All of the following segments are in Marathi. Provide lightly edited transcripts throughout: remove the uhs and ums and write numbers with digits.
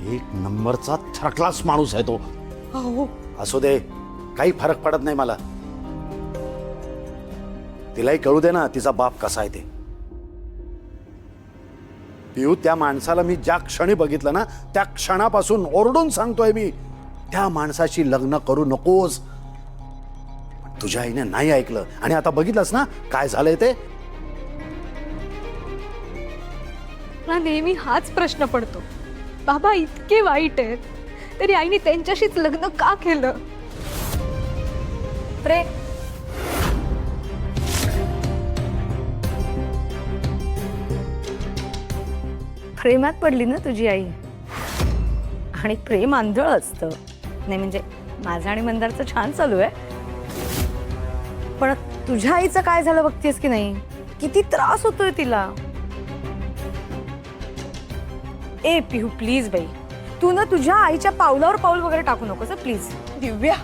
एक नंबरचा थर्ड क्लास माणूस आहे तो. अहो असू दे, काही फरक पडत नाही मला. तिलाही कळू दे ना तिचा बाप कसा आहे ते. पिऊ, त्या माणसाला मी ज्या क्षणी बघितलं ना त्या क्षणापासून ओरडून सांगतोय मी, त्या माणसाशी लग्न करू नकोस. पण तुझ्या आईने नाही ऐकलं आणि आता बघितलंस ना काय झालंय ते. मला नेहमी हाच प्रश्न पडतो, बाबा इतके वाईट आहेत तरी आईने त्यांच्याशीच लग्न का केलं? प्रेमात पडली ना तुझी आई. आणि प्रेम आंधळ असतं. नाही म्हणजे माझं आणि मंदारचं छान चालू आहे, पण तुझ्या आईचं काय झालं बघतेस की नाही? किती त्रास होतोय तिला. ए पिहू प्लीज बाई, तू ना तुझ्या आईच्या पावलावर पाऊल वगैरे टाकू नकोस प्लीज. दिव्या,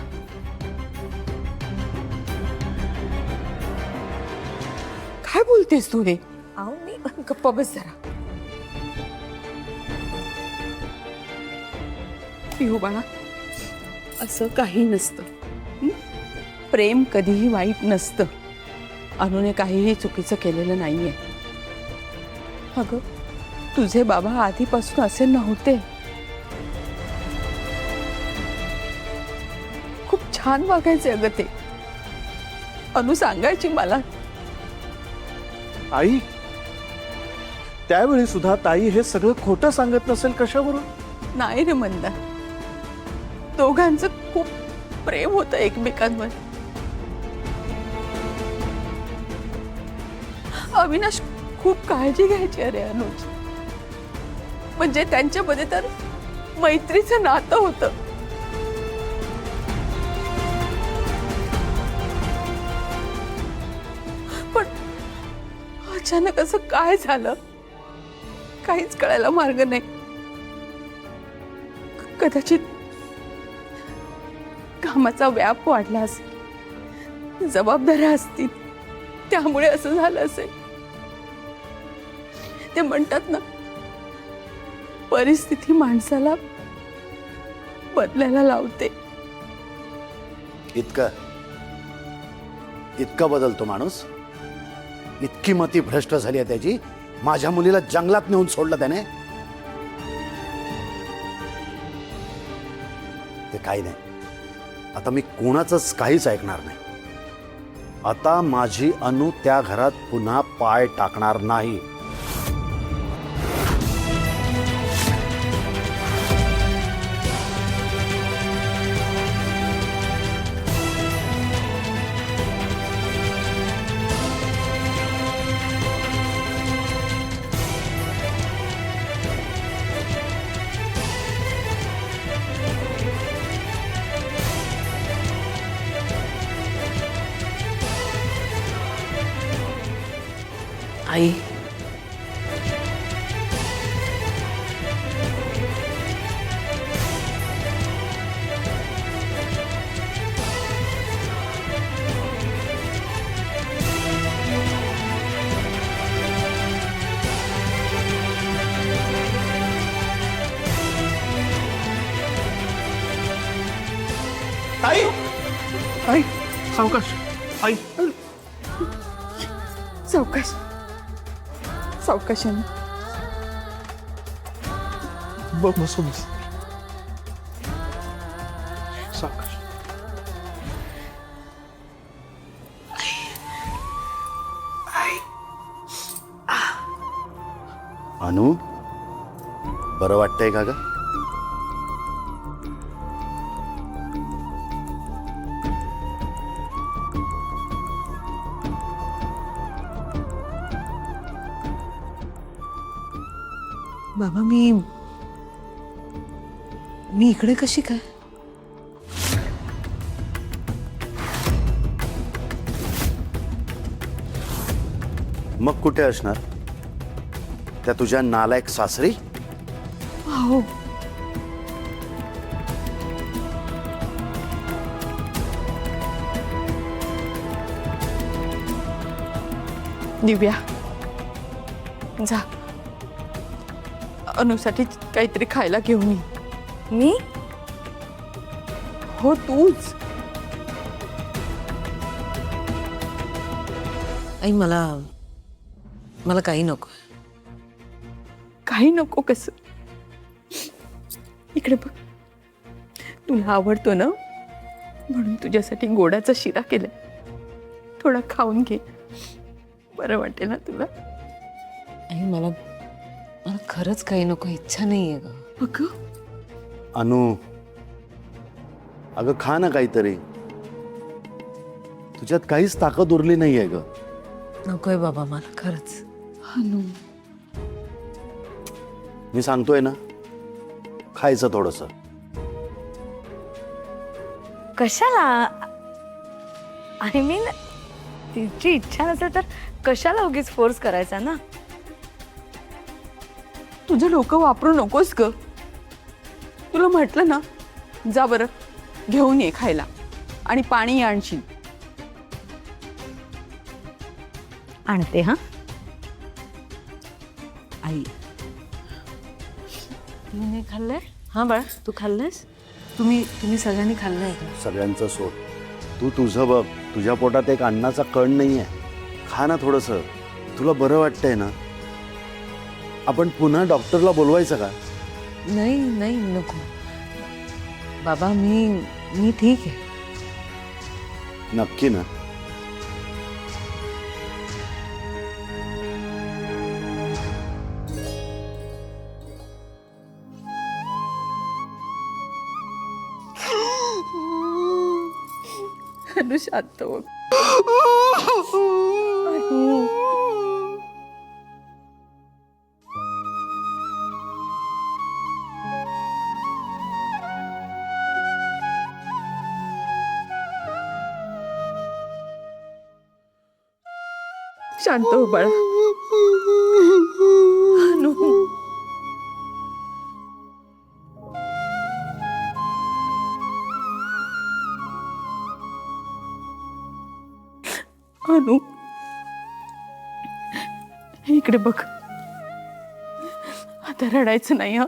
काय बोलतेस तू? हे अहो मी गप्पा बस जरा. पिहू बाळा, असं काही नसतं. हं? प्रेम कधीही वाईट नसतं. अनुने काहीही चुकीचं केलेलं नाहीये. अगं, तुझे बाबा आधीपासून असे नव्हते. खूप छान वागायचे अगं ते. अनु सांगायची मला. आई, त्यावेळी सुद्धा ताई हे सगळं खोटं सांगत नसेल कशावरून? नाही रे मंदा, दोघांचं खूप प्रेम होतं एकमेकांवर. अविनाश खूप काळजी घ्यायची अरे अनुज. म्हणजे त्यांच्यामध्ये तर मैत्रीचं नातं होतं. पण अचानक असं काय झालं काहीच कळायला मार्ग नाही. कदाचित कामाचा व्याप वाढला असेल, जबाबदाऱ्या असतील, त्यामुळे असं झालं असेल. ते म्हणतात ना, परिस्थिती माणसाला बदलायला लावते. इतका बदलतो माणूस. इतकी मती भ्रष्ट झाली आहे त्याची. माझ्या मुलीला जंगलात नेऊन सोडलं त्याने. ते काही नाही, आता मी कोणाचंच काहीच ऐकणार नाही. आता माझी अनु त्या घरात पुन्हा पाय टाकणार नाही. आई आई, आई सावकाश. आई, सावकाश सावकाशाने. बसू बस. सावकाश. अनु, बरं वाटतंय का ग? बाबा मी इकडे कशी काय? मग कुठे असणार? त्या तुझ्या नालायक सासरी? हो, दिव्या जा. अनुसाठी काहीतरी खायला घेऊन ये. मी हो तूच. आई मला मला काही नको. काही नको कसं. इकडे बघ, तुला आवडतो ना म्हणून तुझ्यासाठी गोडाचा शिरा केलाय. थोडा खाऊन घे, बरं वाटेल ना तुला. आई मला मला खरंच काही नको. इच्छा नाहीये ग. अगं अनु, अगं खा ना काहीतरी. तुझ्यात काहीच ताकद उरली नाहीये ग. नकोय बाबा मला खरंच. अनु, मी सांगतोय ना, खायचं थोडस. कशाला? आय मीन तिची इच्छा नसेल तर कशाला उगीच फोर्स करायचा ना. तुझं डोकं वापरू नकोस ग. तुला म्हटलं ना, जा बरं घेऊन ये खायला आणि पाणी आणशील. आणते हा. आई तुम्ही नाही खाल्लंय? हा बाळा तू खाल्लंयस? तुम्ही सगळ्यांनी खाल्लंय का? सगळ्यांचं सोड, तू तुझं बघ. तुझ्या पोटात एक अन्नाचा कण नाहीये. खा ना थोडस. तुला बरं वाटतंय ना? आपण पुन्हा डॉक्टरला बोलवायचं का? नाही नाही नको बाबा. मी ठीक आहे. नक्की ना? अनु शांत हो. शांत हो बाळा. अनु, अनु इकडे बघ. आता रडायचं नाही हा.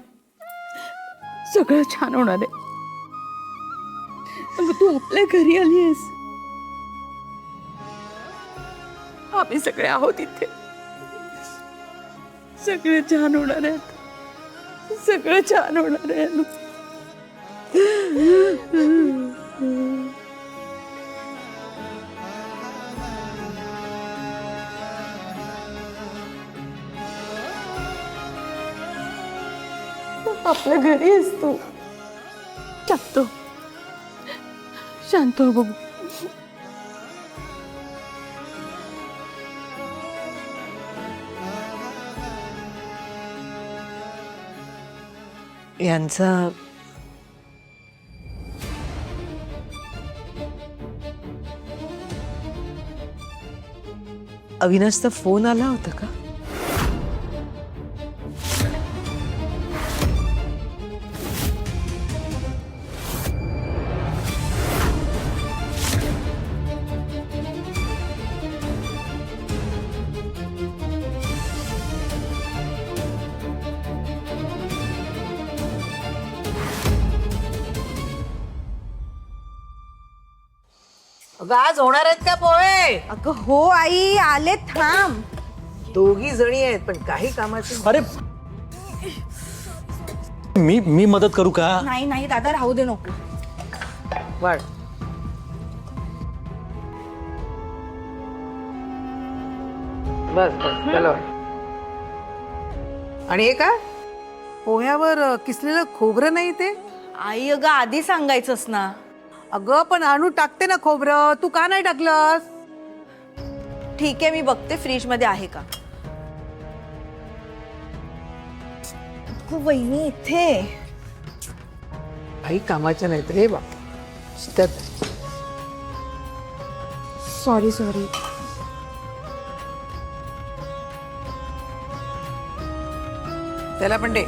सगळं छान होणार आहे. अगं तू आपल्या घरी आली आहेस. आम्ही सगळे आहोत इथे. सगळं छान होणार आहे आता. सगळं छान होणार आहे अनु. आपल्या घरी आहेस तू. शांत हो. शांत हो बघू. यांचा अविनाशचा फोन आला होता का? अगं आज होणार आहेत का पोहे? अगं हो आई, आले. थांब. दोघी जणी आहेत पण काही कामाची. अरे मी मदत करू का? नाही नाही दादा, राहू दे नको. वाढ. बस बस चला. आणि हे का पोह्यावर किसलेलं खोबरं नाही ते? आई अगं आधी सांगायचंस ना. अगं पण आणू टाकते ना खोबरं. तू का नाही टाकलंस? ठीक आहे, मी बघते फ्रीज मध्ये आहे का. अगं वहिनी इथे. काही कामाच्या नाहीत रे बा. Sorry sorry. त्याला पण दे.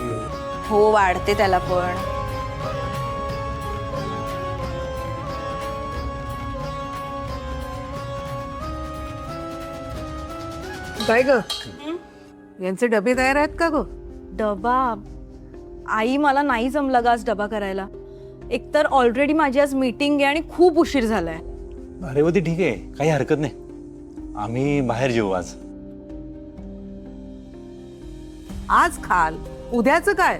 हो वाढते त्याला पण. काय ग यांचे डबे तयार आहेत का ग? डबा आई मला नाही जमलं ग आज डबा करायला. एकतर ऑलरेडी माझी आज मीटिंग आहे आणि खूप उशीर झालाय. रेवती ठीक आहे, काही हरकत नाही. आम्ही बाहेर जेवू आज. आज खाल, उद्याचं काय?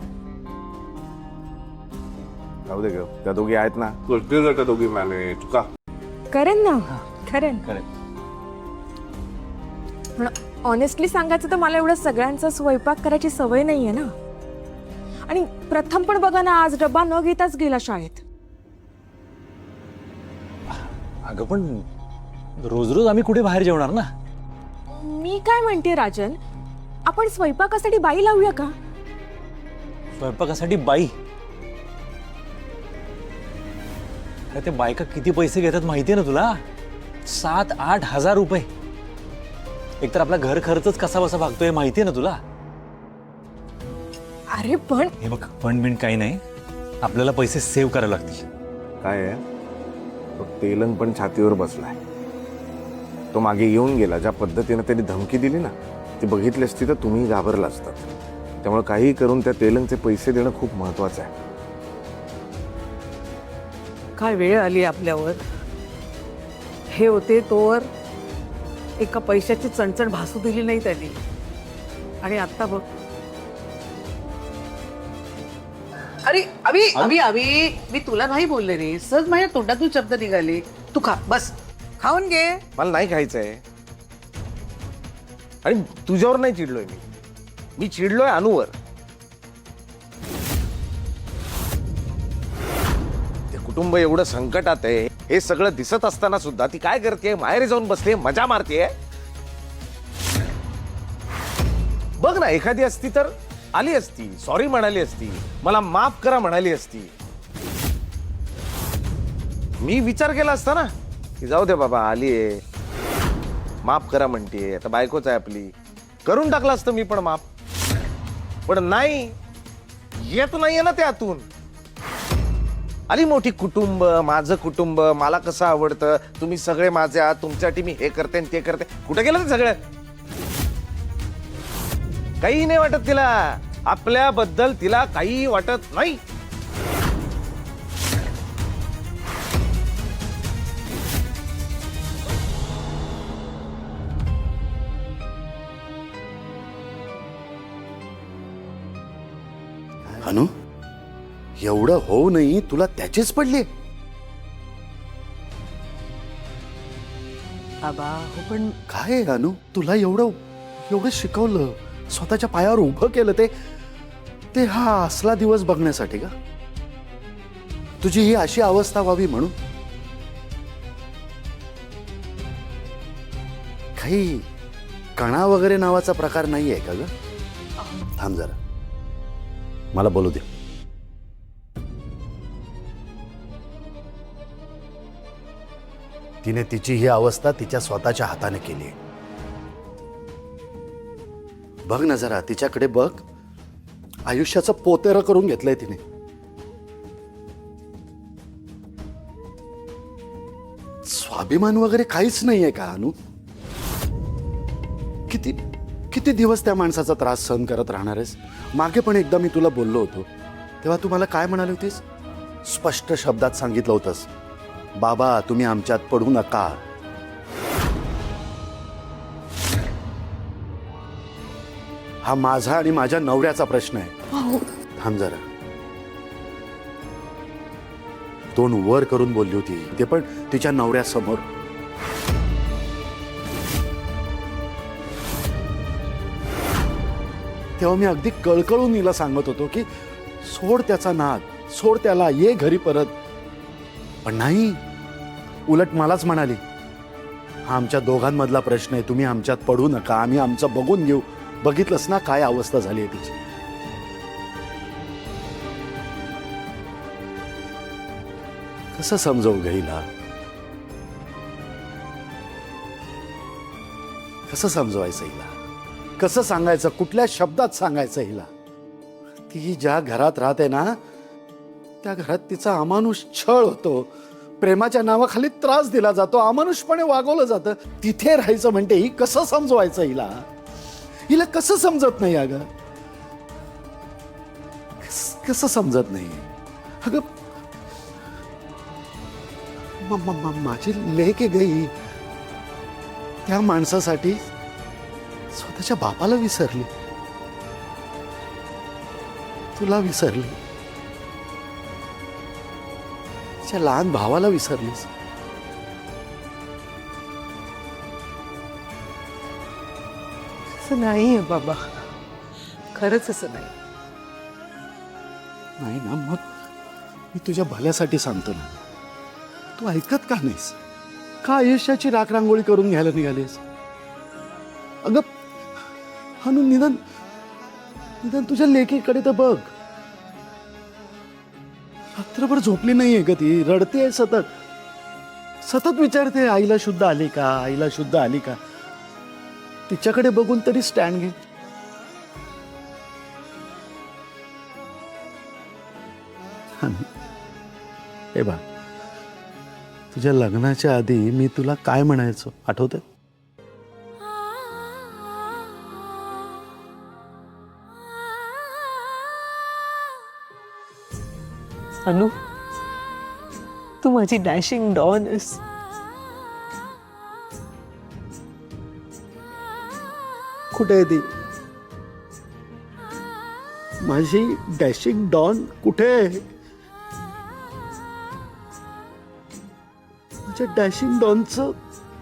जाऊ दे ग, त्या दोघी आहेत ना, करतील ना त्या दोघी मॅनेज का. करेन ना, करेन. करेक्ट. पण ऑनेस्टली सांगायचं तर मला एवढं सगळ्यांचा स्वयंपाक करायची सवय नाहीये ना. आणि प्रथम पण बघा ना, आज डबा न घेताच गेला शाळेत. अगं पण रोज रोज आम्ही कुठे बाहेर जेवणार ना. मी काय म्हणते राजन, आपण स्वयंपाकासाठी बाई लावूया का? स्वयंपाकासाठी बाई? अरे ते बायका किती पैसे घेतात माहितीये ना तुला? 7-8 हजार रुपये. एकतर आपला घर खर्चच कसा बसा भागतोय माहितीये ना तुला. अरे पण हे बघ, फंड बिंड काही नाही, आपल्याला पैसे सेव्ह करावे लागतील. काय आहे, तो तेलंग पण छातीवर बसलाय. तो मागे येऊन गेला, ज्या पद्धतीने त्यांनी धमकी दिली ना, ती बघितली असती तर तुम्ही घाबरला असतात. त्यामुळे काही करून त्या तेलंगचे पैसे देणं खूप महत्वाचं आहे. काय वेळ आली आपल्यावर. हे होते तोवर एका पैशाची चणचण भासू दिली नाही त्यांनी. आणि आता बघ. अरे अभि अभि अभि मी तुला नाही बोलले रे, सहज माझ्या तोंडातून शब्द निघाले. तू खा, बस खाऊन घे. मला नाही खायचंय. आणि तुझ्यावर नाही चिडलोय मी चिडलोय अनुवर. ते कुटुंब एवढं संकटात आहे हे सगळं दिसत असताना सुद्धा ती काय करते, माहेरी जाऊन बसते, मजा मारते. बघ ना, एखादी असती तर आली असती, सॉरी म्हणाली असती, मला माफ करा म्हणाली असती. मी विचार केला असता ना की जाऊ दे बाबा, आलीये, माफ करा म्हणते, आता बायकोच आहे आपली, करून टाकलं असतं मी पण माफ. पण नाही, येत नाहीये ना त्यातून. आली मोठी कुटुंब, माझं कुटुंब, मला कसं आवडतं, तुम्ही सगळे माझे आहात, तुमच्यासाठी मी हे करते आणि ते करते. कुठे गेलं ते सगळं? काही नाही वाटत तिला, आपल्याबद्दल तिला काही वाटत नाही. अनु, एवढं होऊ नाही तुला त्याचीच पडली. बाबा हो पण काय आहे अनु, तुला एवढं शिकवलं, स्वतःच्या पायावर उभं केलं, ते हा असला दिवस बघण्यासाठी का? तुझी ही अशी अवस्था व्हावी म्हणून? काही कणा वगैरे नावाचा प्रकार नाही आहे का ग? थांब जरा, मला बोलू दे. तिने तिची ही अवस्था तिच्या स्वतःच्या हाताने केली आहे. बघ ना जरा, तिच्याकडे बघ. आयुष्याचं पोतेरं करून घेतलंय तिने. स्वाभिमान वगैरे काहीच नाहीये का अनु? किती किती दिवस त्या माणसाचा त्रास सहन करत राहणार आहेस? मागे पण एकदा मी तुला बोललो होतो, तेव्हा तू मला काय म्हणाली होतीस? स्पष्ट शब्दात सांगितलं होतंस, बाबा तुम्ही आमच्यात पडू नका. हा माझा आणि माझ्या नवऱ्याचा प्रश्न आहे. थांब जरा. तोंड वर करून बोलली होती, ते पण तिच्या नवऱ्यासमोर. तेव्हा मी अगदी कळकळून हिला सांगत होतो की सोड त्याचा नाद, सोड त्याला, ये घरी परत. पण नाही, उलट मलाच म्हणाली, हा आमच्या दोघांमधला प्रश्न आहे, तुम्ही आमच्यात पडू नका, आम्ही आमचं बघून घेऊ. बघितलंस ना काय अवस्था झाली आहे तिची. कसं समजवू हिला? कसं समजवायचं हिला? कसं सांगायचं? कुठल्या शब्दात सांगायचं हिला? ती ज्या घरात राहते ना, त्या घरात तिचा अमानुष छळ होतो, प्रेमाच्या नावाखाली त्रास दिला जातो, अमानुषपणे वागवलं जातं. तिथे राहायचं म्हणते ही. कसं समजवायचं हिला? हिला कसं समजत नाही अगं? कसं समजत नाही अगं माझी लेक आहे गई त्या माणसासाठी स्वतःच्या बापाला विसरली, तुला विसरली, तिच्या लहान भावाला विसरलीस. असं नाहीये बाबा, खरंच असं नाही. नाही ना, मग मी तुझ्या भल्यासाठी सांगतो ना. तू ऐकत का नाहीस? का आयुष्याची राखरांगोळी करून घ्यायला निघालीस? अगं हानू, निदान निदान तुझ्या लेकीकडे तर बघ. रात्रभर झोपली नाहीये का ती? रडतेय सतत, सतत विचारते आईला शुद्ध आली का, आईला शुद्ध आली का. तिच्याकडे बघून तरी स्टँड घे. हे बा, तुझ्या लग्नाच्या आधी मी तुला काय म्हणायचो आठवतंय? अनु, तू माझी डॅशिंग डॉन आहेस. कुठे आहे ती माझी डॅशिंग डॉन? कुठे आहे माझ्या डॅशिंग डॉनचं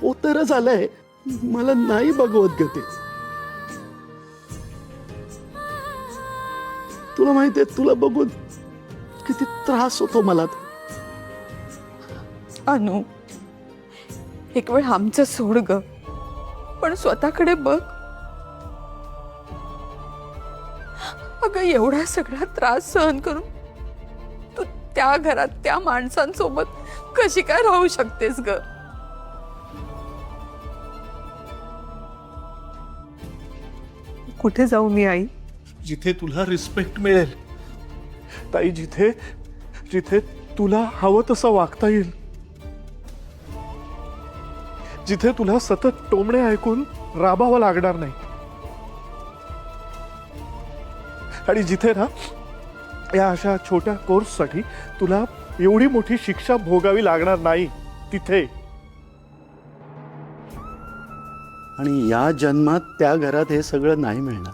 पोतर झालंय, मला नाही बघवत ग ते. तुला माहितीये, तुला बघून किती त्रास होतो मला. अनु, एक वेळ आमचं सोड ग, पण स्वतःकडे बघ. अगं, एवढा सगळा त्रास सहन करून तू त्या घरात त्या माणसांसोबत कशी काय राहू शकतेस ग? कुठे जाऊ मी आई? जिथे तुला रिस्पेक्ट मिळेल ताई, जिथे जिथे तुला हवं तसं वागता येईल, जिथे तुला सतत टोमणे ऐकून राबावं लागणार नाही, आणि जिथे ना या अशा छोट्या कोर्ससाठी तुला एवढी मोठी शिक्षा भोगावी लागणार नाही, तिथे. आणि या जन्मात त्या घरात हे सगळं नाही मिळणार.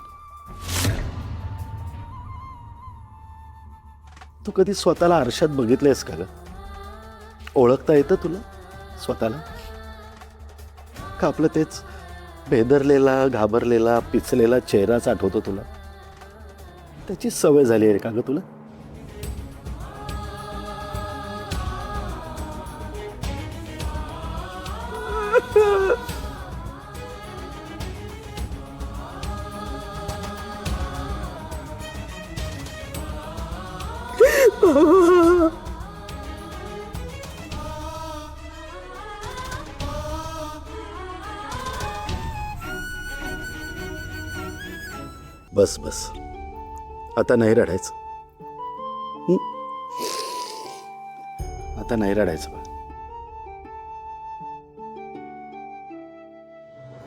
तू कधी स्वतःला आरशात बघितलेस का ग? ओळखता येतं तुला स्वतःला? का आपलं तेच भेदरलेला, घाबरलेला, पिचलेला चेहराच आठवतो तुला? त्याची सवय झाली आहे का ग तुला? बस बस, आता नाही रडायचं. आता नाही रडायचं बा.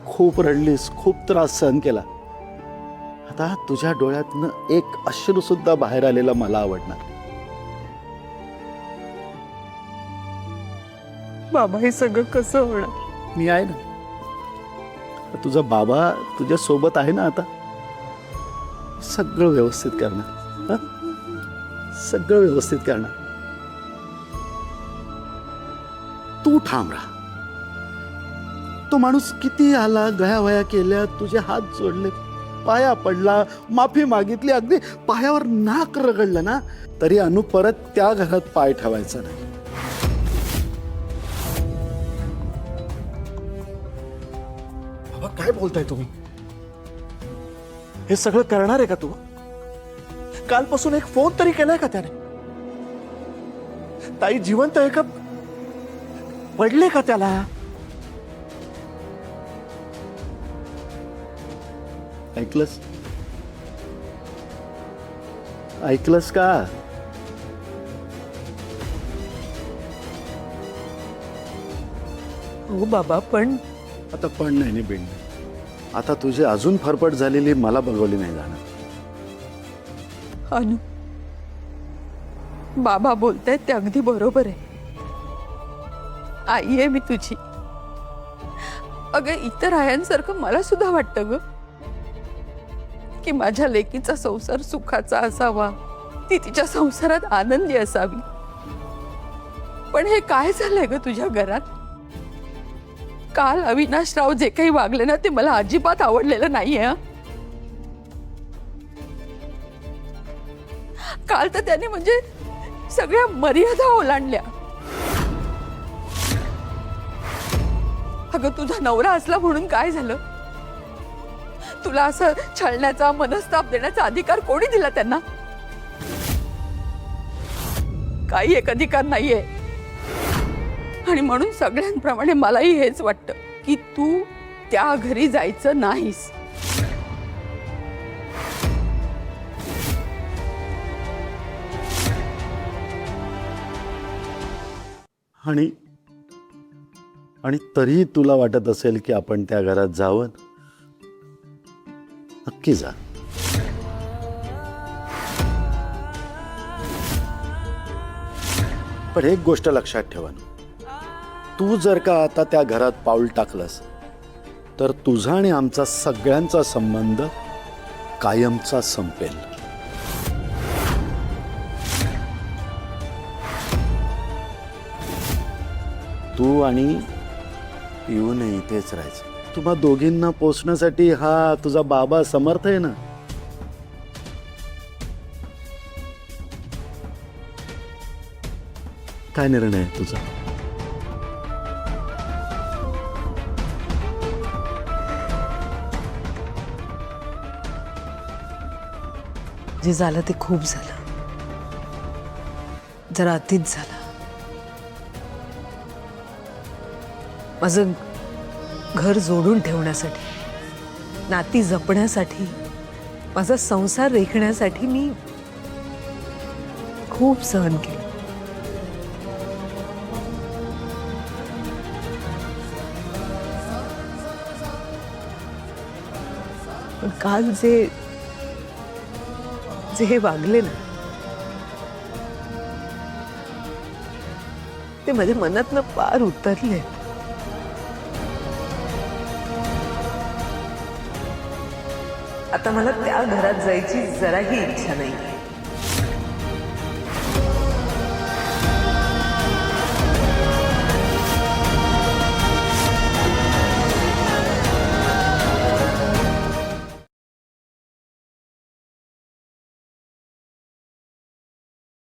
खूप रडलीस, खूप त्रास सहन केला. आता तुझ्या डोळ्यातनं एक अश्रू सुद्धा बाहेर आलेला मला आवडणार. बाबा, हे सगळं कसं होणार? मी आहे ना, तुझा बाबा तुझ्या सोबत आहे ना. आता सगळं व्यवस्थित करणार, सगळं व्यवस्थित करणार. तू ठाम राहा. तो माणूस किती आला, गयावया केल्या, तुझे हात जोडले, पाया पडला, माफी मागितली, अगदी पायावर नाक रगडलं ना, तरी अनु परत त्या घरात पाय ठेवायचा नाही. बाबा, काय बोलताय तुम्ही? हे सगळं करणार आहे का तू? कालपासून एक फोन तरी केलाय का त्याने? ताई जिवंत आहे का? पडले का त्याला? ऐकलंस? ऐकलंस का? हो बाबा, पण आता पण नाही बिंड. आता तुझी अजून फरफट झालेली मला बघवली नाही जाणार. अनु, बाबा बोलतायत ते अगदी बरोबर आहे. आई आहे मी तुझी. अगं इतर आयांसारखं मला सुद्धा वाटतं ग की माझ्या लेकीचा संसार सुखाचा असावा, ती तिच्या संसारात आनंदी असावी. पण हे काय झालंय ग तुझ्या घरात? काल अविनाशराव जे काही वागले ना ते मला अजिबात आवडलेलं नाहीये. हं? काल तर त्याने म्हणजे सगळ्या मर्यादा ओलांडल्या. अगं तुझा नवरा असला म्हणून काय झालं? तुला असं छळण्याचा, मनस्ताप देण्याचा अधिकार कोणी दिला त्यांना? काही एक अधिकार नाहीये. आणि म्हणून सगळ्यांप्रमाणे मलाही हेच वाटतं की तू त्या घरी जायचं नाहीस. आणि आणि तरी तुला वाटत असेल की आपण त्या घरात जावं? नक्की जा. पण एक गोष्ट लक्षात ठेवा, तू जर का आता त्या घरात पाऊल टाकलंस तर तुझा आणि आमचा सगळ्यांचा संबंध कायमचा संपेल. तू आणि पिऊने इथेच राहायचं. तुम्हा दोघींना पोचण्यासाठी हा तुझा बाबा समर्थ आहे ना. काय निर्णय आहे तुझा? जे झालं ते खूप झालं, जरा अतिच झालं. माझं घर जोडून ठेवण्यासाठी, नाती जपण्यासाठी, माझा संसार रेखण्यासाठी मी खूप सहन केलं. पण काल जे हे वागले ना ते माझ्या मनातनं पार उतरले. आता मला त्या घरात जायची जराही इच्छा नाही.